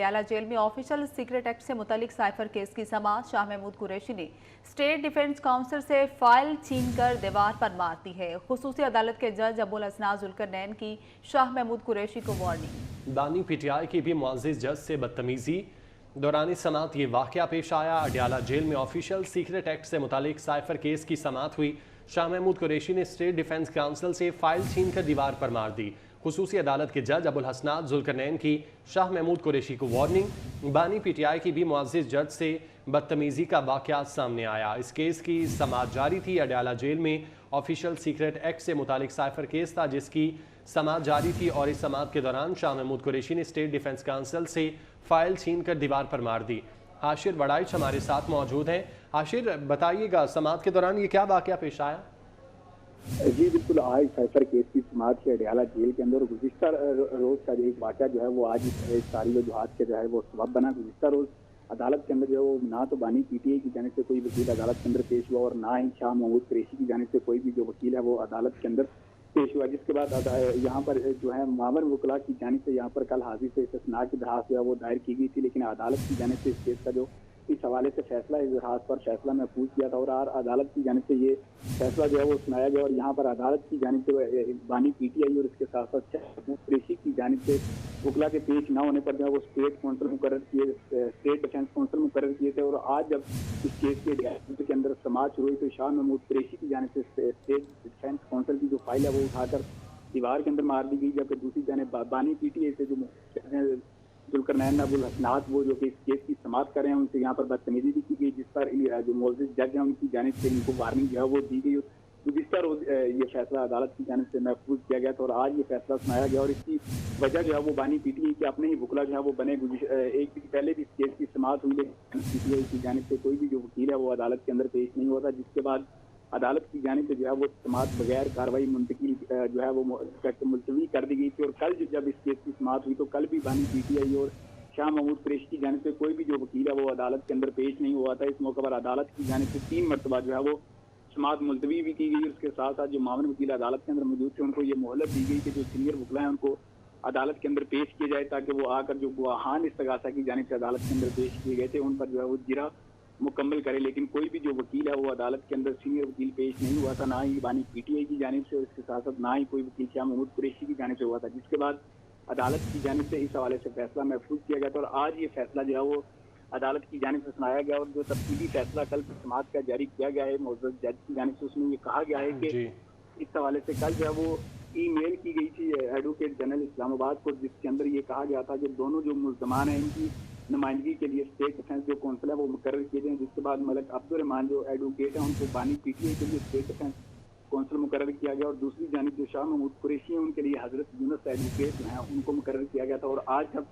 Adiala jail में official secret act से मुतालिक साइफर केस की समाअत शाह महमूद कुरैशी ने स्टेट डिफेंस काउंसिल से फाइल छीनकर दीवार पर मार दी है। खुसूसी अदालत के जज अबुल हसनात जुल्करनैन की शाह महमूद कुरैशी को वार्निंग। बानी पीटीआई की भी मुअज़्ज़िज़ जज से बदतमीजी दौरान समाअत ये वाक़या पेश आया। अडयाला जेल में ऑफिशियल सीक्रेट एक्ट से मुतालिक साइफर केस की समाअत हुई। शाह महमूद कुरैशी ने स्टेट डिफेंस काउंसिल से फाइल छीनकर दीवार पर मार दी। खुसूसी अदालत के जज अबुल हसनात जुल्करनैन की शाह महमूद कुरैशी को वार्निंग। बानी पीटीआई की भी मुअज़्ज़िज़ जज से बदतमीजी का वाक़या सामने आया। इस केस की समाअत जारी थी। अडयाला जेल में ऑफिशियल सीक्रेट एक्ट से मुतालिक साइफर केस था जिसकी समाअत जारी थी और इस समाअत के दौरान शाह महमूद कुरैशी ने स्टेट डिफेंस काउंसिल से फाइल छीनकर दीवार पर मार दी। हाशिर वड़ाइच हमारे साथ मौजूद हैं। हाशिर, बताइएगा समाअत के दौरान ये क्या वाक़या पेश आया? जी बिल्कुल, आज साइफर केस की समाअत है अडयाला जेल के अंदर। गुज़िश्ता रोज का जो एक वाक़या जो है वो आज सारी वजूहात के जो है वो सबब बना। गुज़िश्ता रोज अदालत के अंदर जो है वो ना तो बानी पीटीआई की जानिब से कोई वकील अदालत के अंदर पेश हुआ और ना ही शाह महमूद कुरैशी की जानिब से कोई भी जो वकील है वो अदालत के अंदर पेश हुआ, जिसके बाद यहाँ पर जो है मामर वकला की जानिब से यहाँ पर कल हाजिर से इस्तिस्ना की दरखास्त जो है वो दायर की गई थी, लेकिन अदालत की जानिब से इस केस का जो इस हवाले से फैसला इस दरखास्त पर फैसला महफूज किया था और अदालत की जानिब से ये फैसला जो है वो सुनाया गया। और यहाँ पर अदालत की जानिब से बानी पीटीआई और इसके साथ साथ कुरैशी की जानिब से वकला के पेश न होने पर जो है वो स्टेट काउंसिल मुकर्रर किए, स्टेट डिफेंस काउंसिल मुकर्रर किए थे। और आज जब इस केस के अंदर समाअत शुरू हुई तो शाह महमूद कुरैशी की जानिब से स्टेट डिफेंस काउंसिल की जो फाइल है वो उठाकर दीवार के अंदर मार दी गई, जबकि दूसरी जानिब बानी पीटीआई से जो जुल्करनैन अबुल हसनात वो जो कि इस केस की समाअत कर रहे हैं उनसे यहाँ पर बदतमीजी भी की गई, जिस पर जो मुअज़्ज़िज़ जज हैं उनकी जानिब से इनको वार्निंग जो है वो दी गई। गुज़िश्ता रोज ये फैसला अदालत की जानिब से महफूज किया गया था और आज ये फैसला सुनाया गया। और इसकी वजह जो है वो बानी पीटीआई के अपने ही वकला जो है वो बने। एक दिन पहले भी इस केस की समाअत हुई लेकिन पीटीआई की जानिब से कोई भी जो वकील है वो अदालत के अंदर पेश नहीं हुआ था, जिसके बाद अदालत की जानिब से जो है वो समाअत बगैर कार्रवाई मुंतकिल जो है वो मुलतवी कर दी गई थी। और कल जब इस केस की समाअत हुई तो कल भी बानी पीटीआई और शाह महमूद कुरैशी की जानिब से कोई भी जो वकील है वो अदालत के अंदर पेश नहीं हुआ था। इस मौके पर अदालत की जानिब से 3 मरतबा जो है वो समाअत मुलतवी भी की गई। उसके साथ साथ जो मामून वकील अदालत के अंदर मौजूद थे उनको ये मोहलत दी गई कि जो सीनियर वकला हैं उनको अदालत के अंदर पेश किए जाए ताकि वो आकर जो गुआहान इस्तगासा की जानिब से अदालत के अंदर पेश किए गए थे उन पर जो है वो जिरा मुकम्मल करे। लेकिन कोई भी जो वकील है वो अदालत के अंदर सीनियर वकील पेश नहीं हुआ था, ना ही बानी पीटीआई की जानिब से, इसके साथ साथ ना ही कोई वकील शाह महमूद कुरैशी की जानिब से हुआ था, जिसके बाद अदालत की जानिब से इस हवाले से फैसला महफूज किया गया था। और आज ये फैसला जो है वो अदालत की जानिब से सुनाया गया और जो तफसीली फैसला कल समाअत का जारी किया गया है मुअज़्ज़िज़ जज की जानिब से, उसमें ये कहा गया है कि इस हवाले से कल जो है वो ईमेल की गई थी एडवोकेट जनरल इस्लामाबाद को, जिसके अंदर ये कहा गया था कि दोनों जो मुल्ज़मान हैं इनकी नुमाइंदगी के लिए स्टेट डिफेंस जो काउंसिल है वो मुकर्रर किए गए, जिसके बाद मलिक अब्दुर्रहमान जो एडवोकेट है उनको बानी पीटीआई के लिए स्टेट डिफेंस काउंसिल मुकर्रर किया गया। और दूसरी जानिब जो शाह महमूद कुरैशी हैं उनके लिए हजरत यूनुस एडवोकेट जो हैं उनको मुकर्रर किया गया था। और आज जब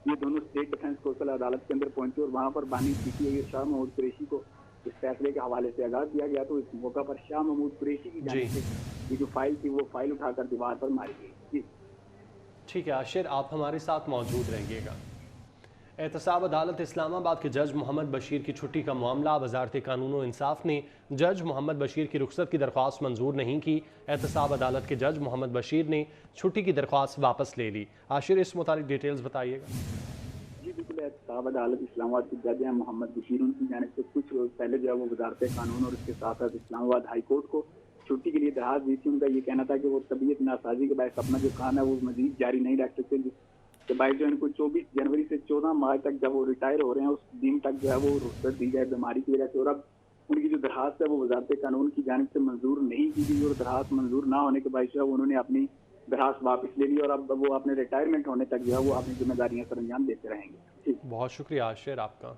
ये दोनों स्टेट डिफेंस काउंसिल अदालत के अंदर पहुंचे और वहाँ पर बानी पीटीआई और शाह महमूद कुरैशी को इस फैसले के हवाले से आगाह किया गया तो इस मौका पर शाह महमूद कुरैशी की जानिब से ये जो फाइल थी वो फाइल उठाकर दीवार पर मारी गई। ठीक है आशिर, आप हमारे साथ मौजूद रहिएगा। एहतसाब अदालत इस्लामाबाद के जज मोहम्मद बशीर की छुट्टी का मामला, वजारत कानून और इंसाफ ने जज मोहम्मद बशीर की रुखसत की दरख्वास्त मंजूर नहीं की। एहतसाब अदालत के जज मोहम्मद बशीर ने छुट्टी की दरख्वास्त वापस ले ली। आशिर, इस मुतालिक डिटेल्स बताइएगा। जी बिल्कुल, एहतसाब अदालत इस्लामाबाद के जज हैं मोहम्मद बशीर, उनकी जानिब से कुछ रोज पहले जो है वो वजारत कानून और इसके साथ साथ इस्लामाबाद हाई कोर्ट को छुट्टी के लिए दरखास्त दी थी। उनका ये कहना था कि वो तबीयत नासाजी के बायस अपना जो काम है वो मजीद जारी नहीं रख सकते, जिसके बायस जो इनको 24 जनवरी से 14 मार्च तक जब वो रिटायर हो रहे हैं उस दिन तक जो है वो रुखसत दी जाए बीमारी की वजह से। और अब उनकी जो दरखास्त है वो वजारत कानून की जानिब से मंजूर नहीं की गई और दरखास्त मंजूर ना होने के बायस जो है उन्होंने अपनी दरखास्त वापस ले ली और अब वो अपने रिटायरमेंट होने तक जो है वो अपनी जिम्मेदारियां सर अंजाम देते रहेंगे। बहुत शुक्रिया आशिर आपका।